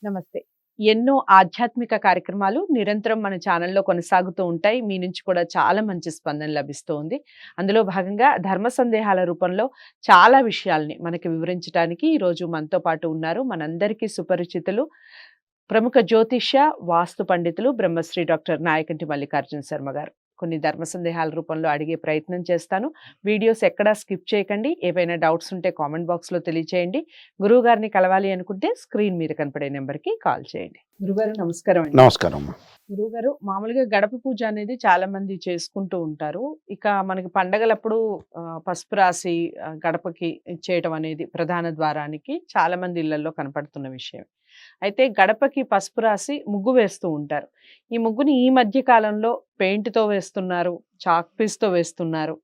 నమస్తే. ఎన్నో ఆధ్యాత్మిక కార్యక్రమాలు నిరంతరం మన ఛానల్‌లో కొనసాగుతూ ఉంటాయి. మీ నుంచి కూడా చాలా మంచి స్పందన లభిస్తూ ఉంది. అందులో భాగంగా ధర్మ సందేహాల రూపంలో చాలా విషయాల్ని మనకి వివరించటానికి ఈరోజు మనతో పాటు ఉన్నారు. మనందరికీ సుపరిచితులు, ప్రముఖ జ్యోతిష్య, వాస్తు పండితులు బ్రహ్మశ్రీ డాక్టర్ నాయకంటి మల్లికార్జున శర్మ గారు. కొన్ని ధర్మ సందేహాల రూపంలో అడిగే ప్రయత్నం చేస్తాను. వీడియోస్ ఎక్కడా స్కిప్ చేయకండి. ఏవైనా డౌట్స్ ఉంటే కామెంట్ బాక్స్‌లో తెలియచేయండి. గురువుగారిని కలవాలి అనుకుంటే స్క్రీన్ మీద కనపడే నెంబర్‌కి కాల్ చేయండి. గురుగారు నమస్కారం అండి. నమస్కారం అమ్మా. గురువుగారు, మామూలుగా గడప పూజ అనేది చాలా మంది చేసుకుంటూ ఉంటారు. ఇక మనకి పండగలప్పుడు పసుపు రాసి గడపకి చేయటం అనేది ప్రధాన ద్వారానికి చాలా మంది ఇళ్లల్లో కనపడుతున్న విషయం. అయితే గడపకి పసుపు రాసి ముగ్గు వేస్తూ ఉంటారు. ఈ ముగ్గుని ఈ మధ్య కాలంలో పెయింట్‌తో వేస్తున్నారు, చాక్ పీస్‌తో వేస్తున్నారు.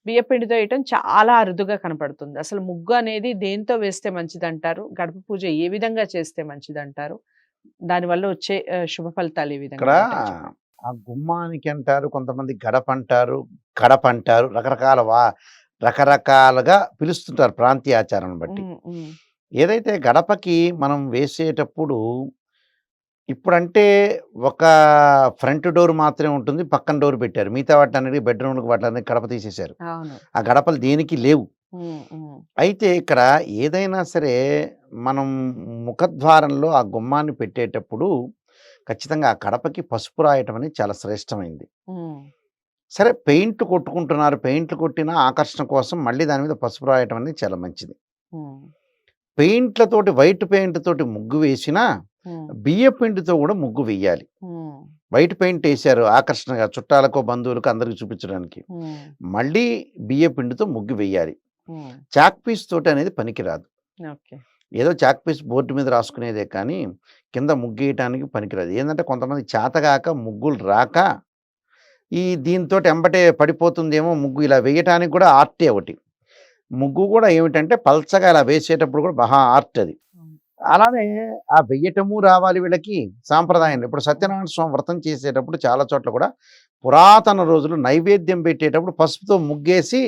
బియ్యపిండితో వేయటం చాలా అరుదుగా కనపడుతుంది. అసలు ముగ్గు అనేది దేనితో వేస్తే మంచిదంటారు? గడప పూజ ఏ విధంగా చేస్తే మంచిదంటారు? దానివల్ల వచ్చే శుభ ఫలితాలు ఏ ఇక్కడ విధంగా ఉంటాయి చెప్పండి? ఆ గుమ్మానికి అంటారు, కొంతమంది గడప అంటారు, కడప అంటారు, రకరకాలుగా పిలుస్తుంటారు ప్రాంతీయ ఆచారాన్ని బట్టి. హ్మ్. హ్మ్. ఏదైతే గడపకి మనం వేసేటప్పుడు ఇప్పుడంటే ఒక ఫ్రంట్ డోర్ మాత్రమే ఉంటుంది, పక్కన డోర్ పెట్టారు. మిగతా వాటన్నిటికి బెడ్రూమ్‌లకు వాటిలన్నిటికి గడప తీసేశారు. అవును. ఆ గడపలు దేనికి లేవు. హ్మ్. హ్మ్. అయితే ఇక్కడ ఏదైనా సరే మనం ముఖద్వారంలో ఆ గుమ్మాన్ని పెట్టేటప్పుడు ఖచ్చితంగా ఆ గడపకి పసుపు రాయటం అనేది చాలా శ్రేష్టమైంది. హ్మ్. సరే పెయింట్ కొట్టుకుంటున్నారు. పెయింట్లు కొట్టిన ఆకర్షణ కోసం మళ్ళీ దాని మీద పసుపు రాయటం అనేది చాలా మంచిది. హ్మ్. పెయింట్‌లతోటి వైట్ పెయింట్ తోటి ముగ్గు వేసినా హ్మ్. బియ్య పిండితో కూడా ముగ్గు వెయ్యాలి. హ్మ్. వైట్ పెయింట్ ఏశారు ఆకర్షణగా చుట్టాలకో, బంధువులకో అందరికి చూపించడానికి. హ్మ్. మళ్ళీ బియ్య పిండితో ముగ్గు వెయ్యాలి. హ్మ్. చాక్ పీస్ తోటి అనేది పనికిరాదు. ఓకే. ఏదో చాక్ పీస్ బోర్డ్ మీద రాసుకునేదే కానీ కింద ముగ్గేయటానికి పనికిరాదు. ఏందంటే కొంతమంది చేతగాక ముగ్గులు రాక దీనితోటి ఎంబటే పడిపోతుందేమో ముగ్గు ఇలా వేయటానికి కూడా ఆర్టే ఒకటి. ముగ్గు కూడా ఏమిటంటే పల్చగా ఇలా వేసేటప్పుడు కూడా మహా ఆర్ట్ అది. అవును. అలానే ఆ వెయ్యటము రావాలి వీళ్ళకి సాంప్రదాయం. హ్మ్. ఇప్పుడు సత్యనారాయణ స్వామి వ్రతం చేసేటప్పుడు చాలా చోట్ల కూడా పురాతన రోజులు నైవేద్యం పెట్టేటప్పుడు పసుపుతో ముగ్గేసి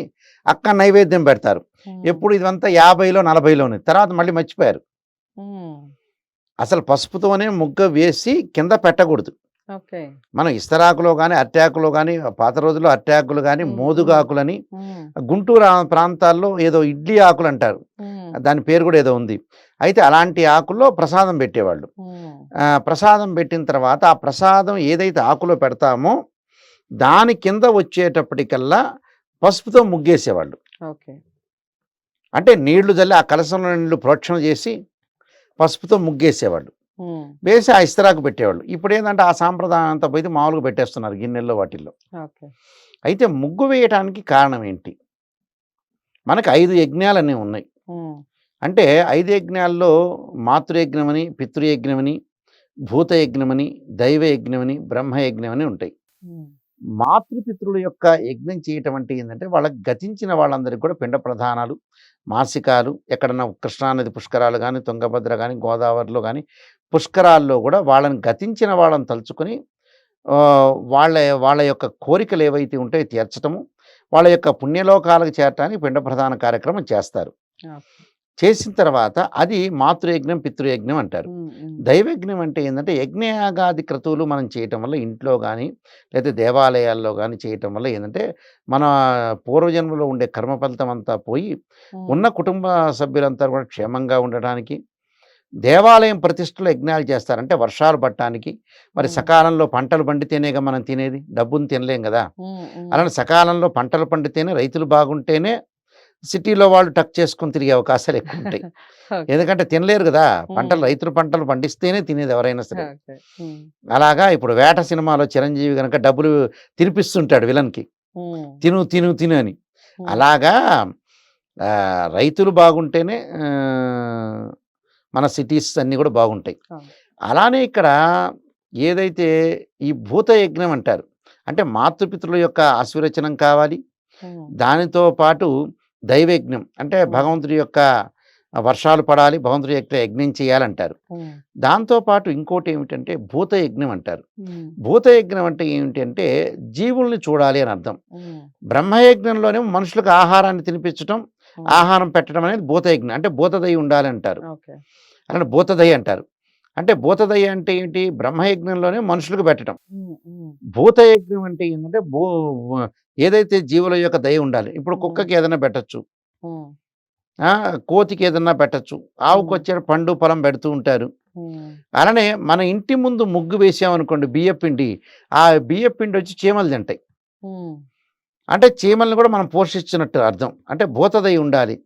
అక్కడ నైవేద్యం పెడతారు. హ్మ్. ఎప్పుడు ఇదంతా 50లో 40లోనే. తర్వాత మళ్ళీ మర్చిపోయారు. హ్మ్. అసలు పసుపుతోనే ముగ్గ వేసి కింద పెట్టకూడదు. ఓకే. మనం ఇస్తరాకులో గానీ, అరిటాకులో గానీ, పాత రోజుల్లో అరిటాకులు గానీ, హ్మ్. హ్మ్. మోదుగాకులని హ్మ్. గుంటూరు ప్రాంతాల్లో ఏదో ఇడ్లీ ఆకులంటారు. హ్మ్. దాని పేరు కూడా ఏదో ఉంది. అయితే అలాంటి ఆకుల్లో ప్రసాదం పెట్టేవాళ్ళు. హ్మ్. ప్రసాదం పెట్టిన తర్వాత ఆ ప్రసాదం ఏదైతే ఆకులో పెడతామో దాని కింద వచ్చేటప్పటికల్లా పసుపుతో ముగ్గేసేవాళ్ళు. ఓకే. అంటే నీళ్లు జల్లి ఆ కలశంలో నీళ్లు ప్రోక్షణ చేసి పసుపుతో ముగ్గేసేవాళ్ళు. హ్మ్. వేసి ఆ ఇస్తరాకు పెట్టేవాళ్ళు. ఇప్పుడేందంటే ఆ సాంప్రదాయం అంతా పోయి మామూలుగా పెట్టేస్తున్నారు గిన్నెల్లో వాటిల్లో. ఓకే. అయితే ముగ్గు వేయటానికి కారణం ఏంటి? మనకు 5 యజ్ఞాలనేవి ఉన్నాయి. హ్మ్. అంటే 5 యజ్ఞాల్లో మాతృయజ్ఞమని, పితృయజ్ఞమని, భూతయజ్ఞమని, దైవయజ్ఞమని, బ్రహ్మయజ్ఞమని ఉంటాయి. హ్మ్. మాతృపితృల యొక్క యజ్ఞం చేయటం అంటే ఏందంటే వాళ్ళకి గతించిన వాళ్ళందరికీ కూడా పిండ ప్రదానాలు, మాసికాలు ఎక్కడన్నా కృష్ణానది పుష్కరాలు గానీ, తుంగభద్ర గానీ, గోదావరిలో గానీ పుష్కరాల్లో గూడా వాళ్ళని గతించిన వాళ్ళని తలుచుకొని వాళ్ళ వాళ్ళ యొక్క కోరికలు ఏవైతే ఉంటాయో తీర్చటము, వాళ్ళ యొక్క పుణ్యలోకాలకు చేరటానికి పిండ ప్రదాన కార్యక్రమం చేస్తారు. ఓకే. చేసిన తర్వాత అది మాతృయజ్ఞం, పితృయజ్ఞం అంటారు. హ్మ్. హ్మ్. దైవయజ్ఞం అంటే ఏందంటే యజ్ఞయాగాది క్రతువులు మనం చేయటం వల్ల ఇంట్లో గానీ, లేతే దేవాలయాల్లో గానీ చేయటం వల్ల ఏందంటే, మన పూర్వజన్మలో ఉండే కర్మ ఫలితం అంతా పోయి, హ్మ్. ఉన్న కుటుంబ సభ్యులంతా కూడా క్షేమంగా ఉండటానికి, దేవాలయం ప్రతిష్టలో యజ్ఞాలు చేస్తారు. అంటే వర్షాలు పడటానికి, మరి హ్మ్. సకాలంలో పంటలు పండితేనేగా మనం తినేది. డబ్బుని తినలేం గదా! హ్మ్. హ్మ్. అలానే సకాలంలో పంటలు పండితేనే, రైతులు బాగుంటేనే సిటీలో వాళ్ళు టక్ చేసుకొని తిరిగే అవకాశాలు ఎక్కువుంటాయి. ఓకే. ఎందుకంటే తినలేరు గదా! హ్మ్. రైతులు పంటలు పండిస్తేనే తినేది ఎవరైనా సరే. ఓకే. హ్మ్. అలాగా ఇప్పుడు 'వేట' సినిమాలో చిరంజీవి గనక డబ్బులు తినిపిస్తుంటాడు విలన్‌కి. హ్మ్. తిను, తిను, తిను అని. హ్మ్. అలాగా రైతులు బాగుంటేనే ఆహ్, మన సిటీస్ అన్నీ గూడా బాగుంటాయి. అవును. అలానే ఇక్కడ ఏదైతే ఈ భూత యజ్ఞం అంటారు. అంటే మాతృపితృల యొక్క ఆశీర్వచనం కావాలి. హ్మ్. దానితో పాటు దైవయజ్ఞం అంటే హ్మ్. భగవంతుడి యొక్క వర్షాలు పడాలి, భగవంతుడి యొక్క యజ్ఞం చేయాలంటారు. హ్మ్. దాంతో పాటు ఇంకోటేమిటంటే భూతయజ్ఞం అంటారు. హ్మ్. భూతయజ్ఞం అంటే ఏమిటి అంటే జీవుల్ని చూడాలి అని అర్థం. హ్మ్. బ్రహ్మయజ్ఞంలోనేమో మనుషులకు ఆహారాన్ని తినిపించటం, హ్మ్. ఆహారం పెట్టడం అనేది భూతయజ్ఞం. అంటే భూతదయ ఉండాలి అంటారు. ఓకే. అలానే భూతదయ అంటారు. అంటే భూతదయ అంటే ఏంటి? బ్రహ్మయజ్ఞంలోనే మనుషులకు పెట్టడం. హ్మ్. హ్మ్. భూతయజ్ఞం అంటే ఏంటంటే ఏదైతే జీవుల యొక్క దయ ఉండాలి. ఇప్పుడు హ్మ్. కుక్కకి ఏదైనా పెట్టొచ్చు. హ్మ్. ఆ! కోతికి ఏదన్నా పెట్టొచ్చు. హ్మ్. ఆవుకొచ్చే పండు, ఫలం పెడుతూ ఉంటారు. హ్మ్. అలానే మన ఇంటి ముందు ముగ్గు వేసామనుకోండి బియ్యపిండి, ఆ బియ్యపిండొచ్చి చీమలు తింటాయి. హ్మ్. అంటే చీమల్ని కూడా మనం పోషిస్తున్నట్టు అర్థం. అంటే భూతదయ ఉండాలి.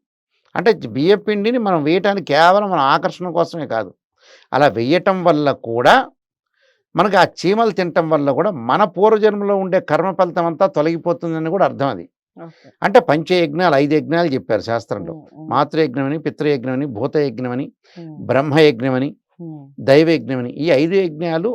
అంటే బియ్యపిండిని మనం వేయటానికి కేవలం మన ఆకర్షణ కోసమే కాదు. అలా వేయటం వల్ల కూడా మనకు ఆ చీమలు తినటం వల్ల కూడా మన పూర్వజన్మలో ఉండే కర్మ ఫలితం అంతా తొలగిపోతుందని కూడా అర్థం అది. ఓకే. అంటే పంచయజ్ఞాలు 5 యజ్ఞాలు చెప్పారు శాస్త్రంలో. హ్మ్. హ్మ్. మాతృయజ్ఞమని, పితృయజ్ఞమని, భూతయజ్ఞమని, హ్మ్. బ్రహ్మయజ్ఞమని, హ్మ్. దైవయజ్ఞమని ఈ 5 యజ్ఞాలు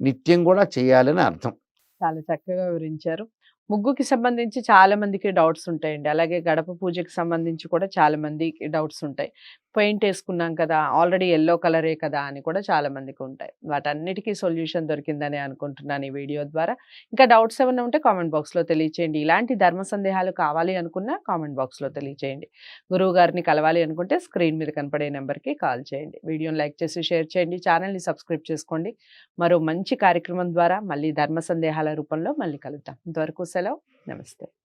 నిత్యం కూడా చేయాలని అర్థం. చాలా చక్కగా వివరించారు. ముగ్గుకి సంబంధించి చాలా మందికి డౌట్స్ ఉంటాయండి. అలాగే గడప పూజకి సంబంధించి కూడా చాలా మందికి డౌట్స్ ఉంటాయి. పెయింట్ ఏసుకున్నాం కదా! ఆల్రెడీ యెల్లో కలరే కదా! అని కూడా చాలా మందికి ఉంటాయి. వాటన్నిటికి సొల్యూషన్ దొరికిందని అనుకుంటున్నాను ఈ వీడియో ద్వారా. ఇంకా డౌట్స్ ఏమన్నా ఉంటే కామెంట్ బాక్స్‌లో తెలియచేయండి. ఇలాంటి ధర్మ సందేహాలు కావాలి అనుకున్నా కామెంట్ బాక్స్‌లో తెలియచేయండి. గురువు గారిని కలవాలి అనుకుంటే స్క్రీన్ మీద కనపడే నంబర్‌కి కాల్ చేయండి. వీడియోని లైక్ చేసి షేర్ చేయండి. ఛానెల్‌ని సబ్స్క్రైబ్ చేసుకోండి. మరో మంచి కార్యక్రమం ద్వారా మళ్ళీ ధర్మ సందేహాల రూపంలో మళ్ళీ కలుద్దాం. ఇంతవరకు సెలవు. నమస్తే.